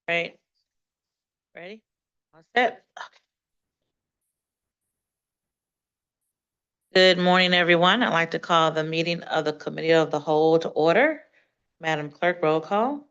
Right. Ready? All set? Okay. Good morning, everyone. I'd like to call the meeting of the Committee of the Whole to order. Madam Clerk, roll call.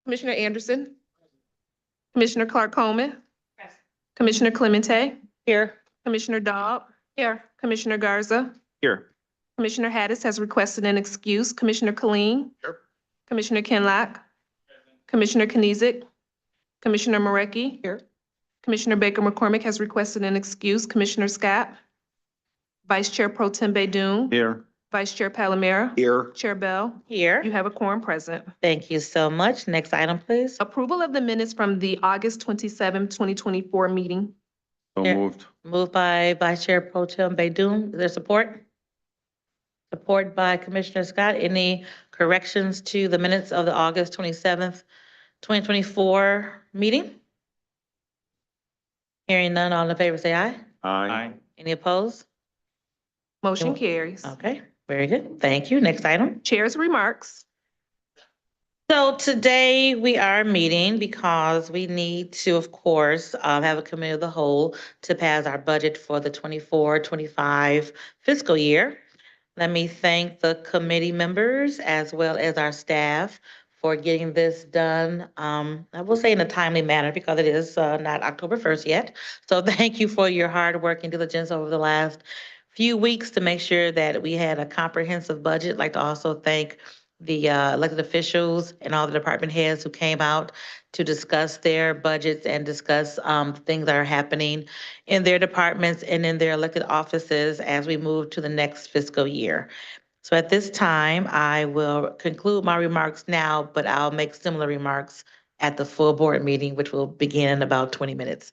Commissioner Anderson. Commissioner Clark Coleman. Commissioner Clemente. Here. Commissioner Dobb. Here. Commissioner Garza. Here. Commissioner Hattis has requested an excuse. Commissioner Killeen. Here. Commissioner Kinlock. Commissioner Kenizik. Commissioner Marecki. Here. Commissioner Baker McCormick has requested an excuse. Commissioner Scott. Vice Chair Pro Tem Baydoun. Here. Vice Chair Palomero. Here. Chair Bell. Here. You have a quorum present. Thank you so much. Next item, please. Approval of the minutes from the August 27, 2024 meeting. So Here. moved. Moved by Vice Chair Pro Tem Baydoun. Is there support? Support by Commissioner Scott. Any corrections to the minutes of the August 27th, 2024 meeting? Hearing none, all in favor say aye. Aye. Any opposed? Motion carries. Okay, very good. Thank you. Next item. Chair's remarks. So today we are meeting because we need to, of course, have a committee of the whole to pass our budget for the 24-25 fiscal year. Let me thank the committee members as well as our staff for getting this done. I will say in a timely manner because it is not October 1st yet. So thank you for your hard work and diligence over the last few weeks to make sure that we had a comprehensive budget. I'd like to also thank the elected officials and all the department heads who came out to discuss their budgets and discuss things that are happening in their departments and in their elected offices as we move to the next fiscal year. So at this time, I will conclude my remarks now, but I'll make similar remarks at the full board meeting, which will begin in about 20 minutes.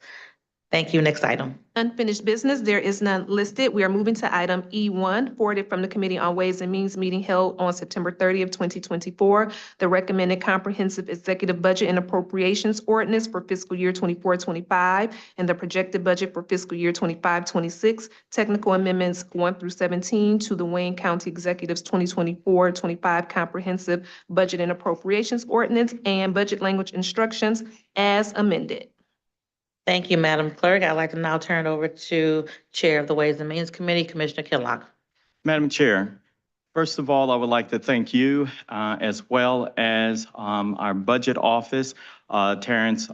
Thank you. Next item. Unfinished business, there is none listed. We are moving to item E1, forwarded from the Committee on Ways and Means meeting held on September 30th, 2024. The recommended comprehensive executive budget and appropriations ordinance for fiscal year 24-25 and the projected budget for fiscal year 25-26. Technical amendments 1 through 17 to the Wayne County Executive's 2024-25 comprehensive budget and appropriations ordinance and budget language instructions as amended. Thank you, Madam Clerk. I'd like to now turn it over to Chair of the Ways and Means Committee, Commissioner Kinlock. Madam Chair, first of all, I would like to thank you as well as our budget office, Terrence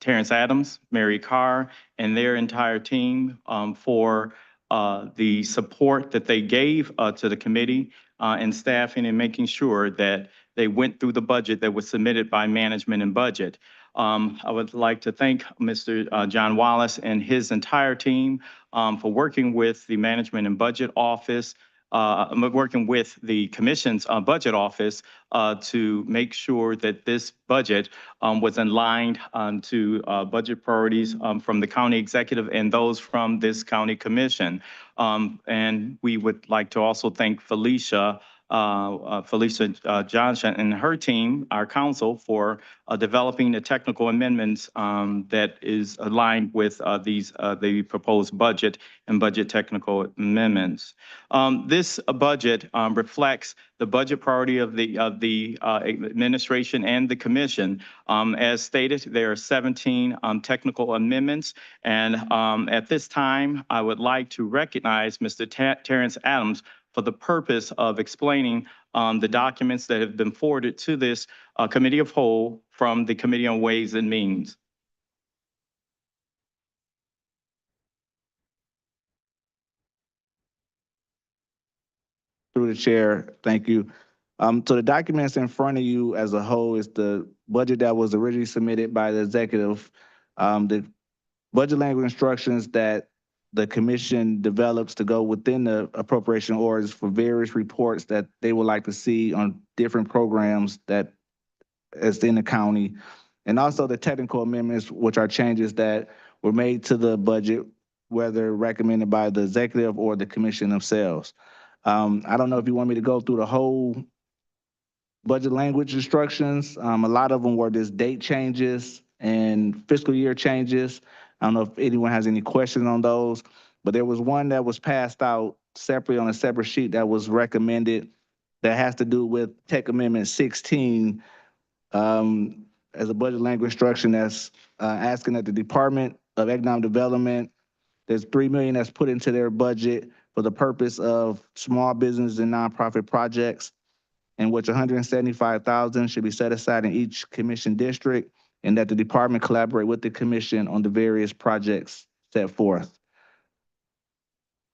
Adams, Mary Carr, and their entire team for the support that they gave to the committee and staffing and making sure that they went through the budget that was submitted by management and budget. I would like to thank Mr. John Wallace and his entire team for working with the Management and Budget Office, working with the Commission's Budget Office to make sure that this budget was aligned to budget priorities from the county executive and those from this county commission. And we would like to also thank Felicia Johnson and her team, our council, for developing the technical amendments that is aligned with the proposed budget and budget technical amendments. This budget reflects the budget priority of the administration and the commission. As stated, there are 17 technical amendments, and at this time, I would like to recognize Mr. Terrence Adams for the purpose of explaining the documents that have been forwarded to this committee of whole from the Committee on Ways and Means. Through the chair, thank you. So the documents in front of you as a whole is the budget that was originally submitted by the executive. The budget language instructions that the commission develops to go within the appropriation orders for various reports that they would like to see on different programs that is in the county. And also the technical amendments, which are changes that were made to the budget, whether recommended by the executive or the commission themselves. I don't know if you want me to go through the whole budget language instructions. A lot of them were just date changes and fiscal year changes. I don't know if anyone has any questions on those, but there was one that was passed out separately on a separate sheet that was recommended that has to do with Tech Amendment 16, as a budget language instruction that's asking that the Department of Economic Development, there's $3 million that's put into their budget for the purpose of small business and nonprofit projects, in which 175,000 should be set aside in each commission district, and that the department collaborate with the commission on the various projects set forth.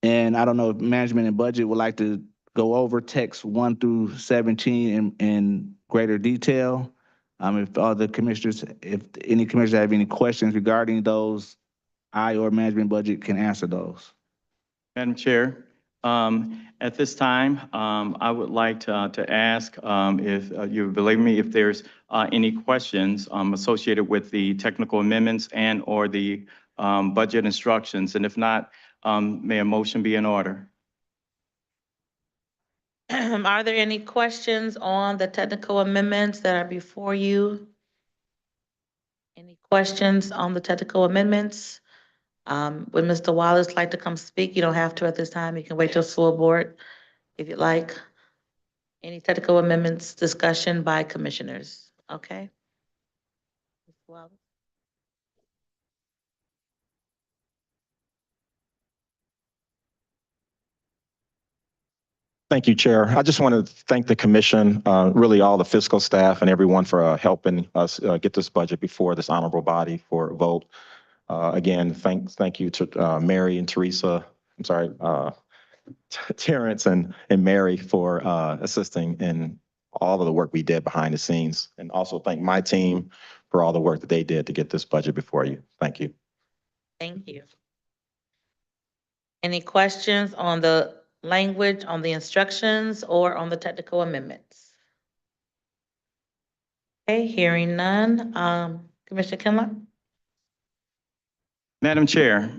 And I don't know if management and budget would like to go over text 1 through 17 in greater detail. If other commissioners, if any commissioners have any questions regarding those, I or management budget can answer those. Madam Chair, at this time, I would like to ask if you believe me, if there's any questions associated with the technical amendments and/or the budget instructions, and if not, may a motion be in order? Are there any questions on the technical amendments that are before you? Any questions on the technical amendments? Would Mr. Wallace like to come speak? You don't have to at this time. You can wait till full board if you'd like. Any technical amendments discussion by commissioners? Okay. Mr. Wallace? Thank you, Chair. I just want to thank the commission, really all the fiscal staff and everyone for helping us get this budget before this honorable body for a vote. Again, thank you to Mary and Teresa, I'm sorry, Terrence and Mary for assisting in all of the work we did behind the scenes. And also thank my team for all the work that they did to get this budget before you. Thank you. Thank you. Any questions on the language, on the instructions, or on the technical amendments? Okay, hearing none. Commissioner Kinlock? Madam Chair,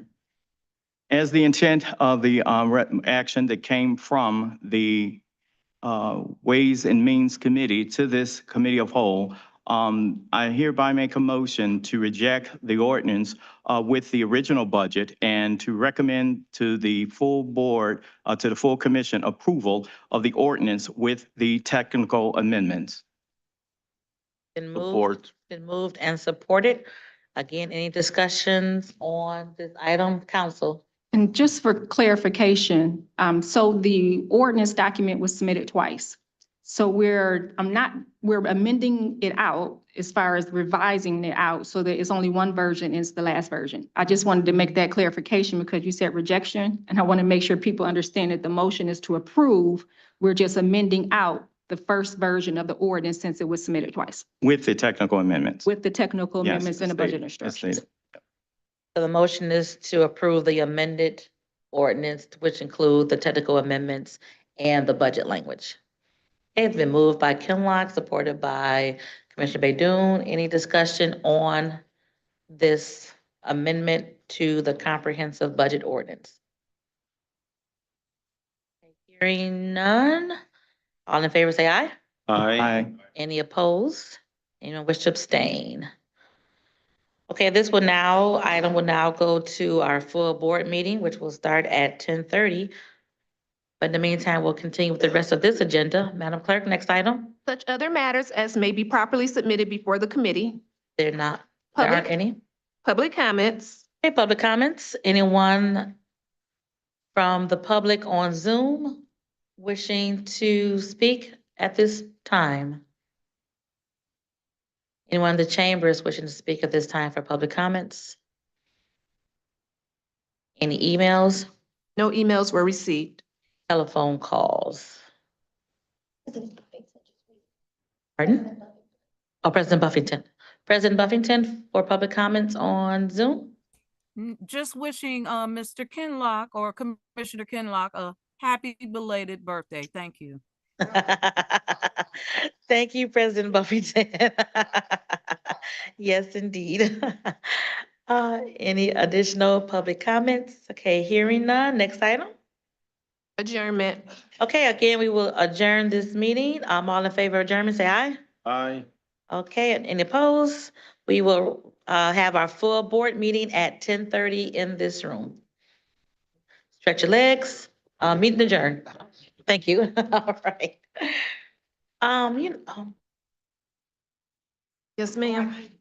as the intent of the action that came from the Ways and Means Committee to this Committee of Whole, I hereby make a motion to reject the ordinance with the original budget and to recommend to the full board, to the full commission approval of the ordinance with the technical amendments. Been moved, Support. been moved and supported. Again, any discussions on this item, council? And just for clarification, so the ordinance document was submitted twice. So we're amending it out as far as revising it out so that it's only one version, is the last version. I just wanted to make that clarification because you said rejection, and I want to make sure people understand that the motion is to approve. We're just amending out the first version of the ordinance since it was submitted twice With the technical amendments. with the technical Yes, amendments and the as budget stated, as instructions. stated. So the motion is to approve the amended ordinance, which include the technical amendments and the budget language. It's been moved by Kinlock, supported by Commissioner Baidoon. Any discussion on this amendment to the comprehensive budget ordinance? Hearing none. All in favor, say aye. Aye. Any opposed? Anyone wish to abstain? Okay, item will now go to our full board meeting, which will start at 10:30. But in the meantime, we'll continue with the rest of this agenda. Madam Clerk, next item. Such other matters as may be properly submitted before the committee. There aren't any. Public comments. Okay, public comments. Anyone from the public on Zoom wishing to speak at this time? Anyone in the chambers wishing to speak at this time for public comments? Any emails, No emails were received. telephone calls? Pardon? Oh, President Buffington. President Buffington for public comments on Zoom? Just wishing Mr. Kinlock or Commissioner Kinlock a happy belated birthday. Thank you. Thank you, President Buffington. Yes, indeed. Any additional public comments? Okay, hearing none. Next item. Adjournment. Okay, again, we will adjourn this meeting. All in favor of adjournment, say aye. Aye. Okay, and any opposed? We will have our full board meeting at 10:30 in this room. Stretch your legs. Meeting adjourned. Thank you. All right. You know, Yes, ma'am.